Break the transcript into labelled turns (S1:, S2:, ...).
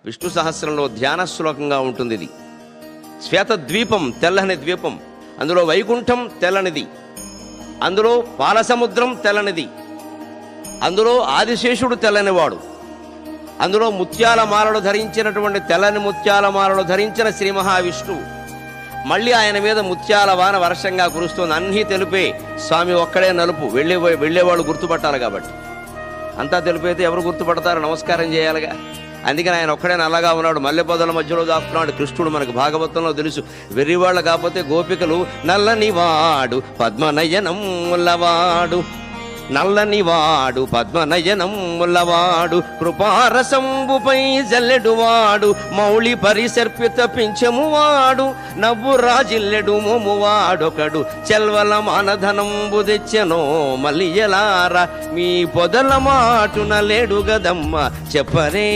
S1: విష్ణు సహస్రంలో ధ్యాన శ్లోకంగా ఉంటుంది. ఇది శ్వేత ద్వీపం, తెల్లని ద్వీపం. అందులో వైకుంఠం తెల్లనిది, అందులో పాలసముద్రం తెల్లనిది, అందులో ఆదిశేషుడు తెల్లనివాడు, అందులో ముత్యాల మాలలు ధరించినటువంటి తెల్లని ముత్యాల మాలలు ధరించిన శ్రీ మహావిష్ణువు. మళ్ళీ ఆయన మీద ముత్యాల వాన వర్షంగా కురుస్తుంది. అన్నీ తెలుపే, స్వామి ఒక్కడే నలుపు. వెళ్ళేవాళ్ళు గుర్తుపట్టాలి కాబట్టి. అంతా తెలిపైతే ఎవరు గుర్తుపడతారు? నమస్కారం చేయాలిగా. అందుకని ఆయన ఒక్కడే నల్లగా ఉన్నాడు, మల్లె పొదల మధ్యలో దాక్కున్నాడు కృష్ణుడు. మనకు భాగవతంలో తెలుసు. వెర్రివాళ్ళు కాకపోతే గోపికలు నల్లనివాడు పద్మనయనములవాడు, నల్లనివాడు పద్మనయనములవాడు, కృపారసంబుపై జల్లెడువాడు, మౌళి పరిసర్పిత పింఛమువాడు, నవ్వు రాజిల్లెడు మోమువాడొకడు, చెల్వల మానధనంబు తెచ్చెనో మలియలారా, మీ పొదల మాటున లేడు గదమ్మ చెప్పరే.